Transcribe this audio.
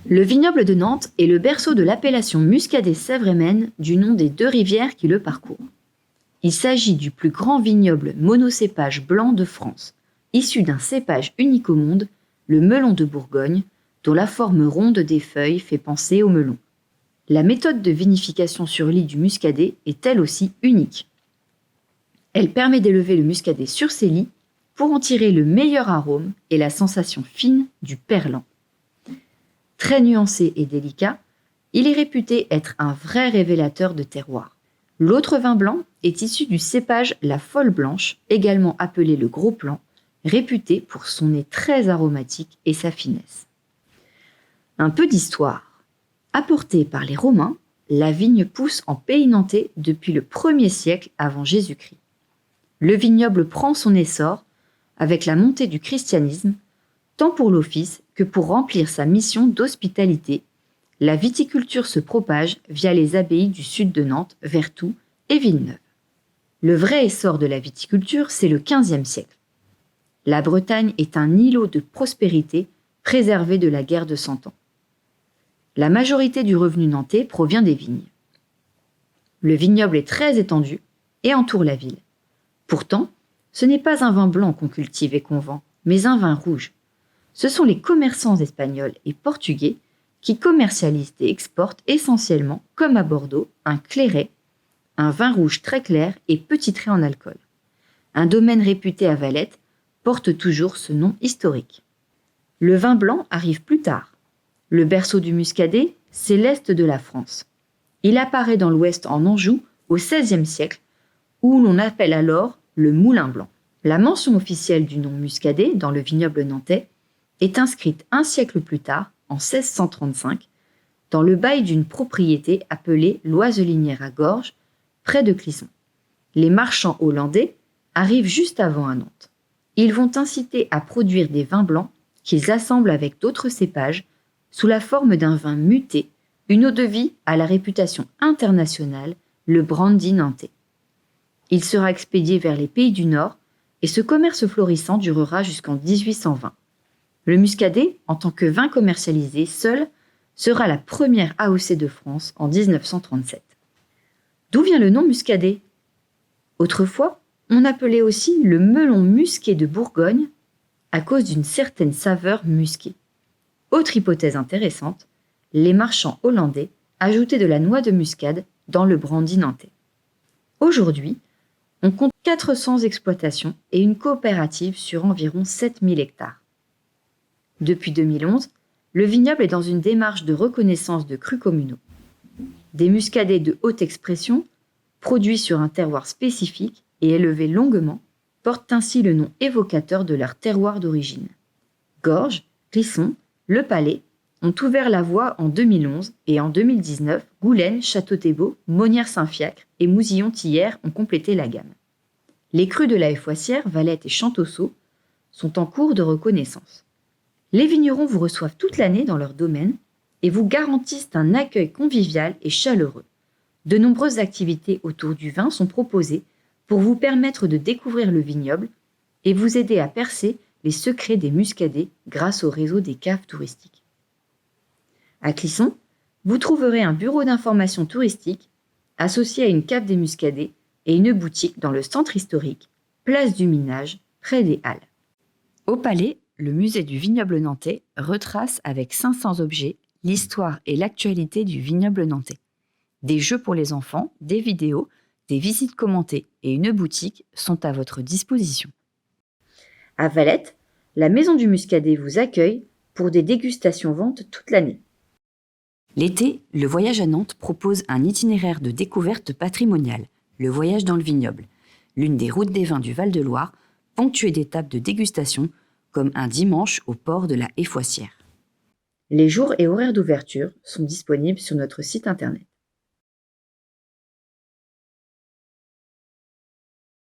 Le vignoble de Nantes est le berceau de l'appellation Muscadet Sèvres et Maine du nom des 2 rivières qui le parcourent. Il s'agit du plus grand vignoble monocépage blanc de France, issu d'un cépage unique au monde, le melon de Bourgogne, dont la forme ronde des feuilles fait penser au melon. La méthode de vinification sur lit du muscadet est elle aussi unique. Elle permet d'élever le muscadet sur ses lits pour en tirer le meilleur arôme et la sensation fine du perlant. Très nuancé et délicat, il est réputé être un vrai révélateur de terroir. L'autre vin blanc est issu du cépage la Folle Blanche, également appelé le Gros Plan, réputé pour son nez très aromatique et sa finesse. Un peu d'histoire. Apportée par les Romains, la vigne pousse en pays nantais depuis le 1er siècle avant Jésus-Christ. Le vignoble prend son essor avec la montée du christianisme, tant pour l'office que pour remplir sa mission d'hospitalité. La viticulture se propage via les abbayes du sud de Nantes, Vertou et Villeneuve. Le vrai essor de la viticulture, c'est le XVe siècle. La Bretagne est un îlot de prospérité préservé de la guerre de Cent Ans. La majorité du revenu nantais provient des vignes. Le vignoble est très étendu et entoure la ville. Pourtant, ce n'est pas un vin blanc qu'on cultive et qu'on vend, mais un vin rouge. Ce sont les commerçants espagnols et portugais qui commercialisent et exportent essentiellement, comme à Bordeaux, un clairet, un vin rouge très clair et petit trait en alcool. Un domaine réputé à Valette porte toujours ce nom historique. Le vin blanc arrive plus tard. Le berceau du muscadet, c'est l'est de la France. Il apparaît dans l'ouest en Anjou au XVIe siècle, où l'on appelle alors le moulin blanc. La mention officielle du nom muscadet dans le vignoble nantais est inscrite un siècle plus tard, en 1635, dans le bail d'une propriété appelée l'Oiselinière à Gorges, près de Clisson. Les marchands hollandais arrivent juste avant à Nantes. Ils vont inciter à produire des vins blancs qu'ils assemblent avec d'autres cépages sous la forme d'un vin muté, une eau-de-vie à la réputation internationale, le brandy nantais. Il sera expédié vers les pays du Nord et ce commerce florissant durera jusqu'en 1820. Le muscadet, en tant que vin commercialisé seul, sera la première AOC de France en 1937. D'où vient le nom muscadet ? Autrefois, on appelait aussi le melon musqué de Bourgogne à cause d'une certaine saveur musquée. Autre hypothèse intéressante, les marchands hollandais ajoutaient de la noix de muscade dans le brandy nantais. Aujourd'hui, on compte 400 exploitations et une coopérative sur environ 7000 hectares. Depuis 2011, le vignoble est dans une démarche de reconnaissance de crus communaux. Des muscadets de haute expression, produits sur un terroir spécifique et élevés longuement, portent ainsi le nom évocateur de leur terroir d'origine. Gorges, Clisson, Le Palais ont ouvert la voie en 2011 et en 2019, Goulaine, Château-Thébot, Monières-Saint-Fiacre et Mousillon-Thiers ont complété la gamme. Les crus de la Foissière, Valette et Champtoceau sont en cours de reconnaissance. Les vignerons vous reçoivent toute l'année dans leur domaine et vous garantissent un accueil convivial et chaleureux. De nombreuses activités autour du vin sont proposées pour vous permettre de découvrir le vignoble et vous aider à percer les secrets des muscadets grâce au réseau des caves touristiques. À Clisson, vous trouverez un bureau d'information touristique associé à une cave des muscadets et une boutique dans le centre historique, place du Minage, près des Halles. Au Palais, le musée du vignoble nantais retrace avec 500 objets l'histoire et l'actualité du vignoble nantais. Des jeux pour les enfants, des vidéos, des visites commentées et une boutique sont à votre disposition. À Valette, la Maison du Muscadet vous accueille pour des dégustations-ventes toute l'année. L'été, le Voyage à Nantes propose un itinéraire de découverte patrimoniale, le Voyage dans le vignoble, l'une des routes des vins du Val-de-Loire, ponctuée d'étapes de dégustation, comme un dimanche au port de la Foissière. Les jours et horaires d'ouverture sont disponibles sur notre site internet.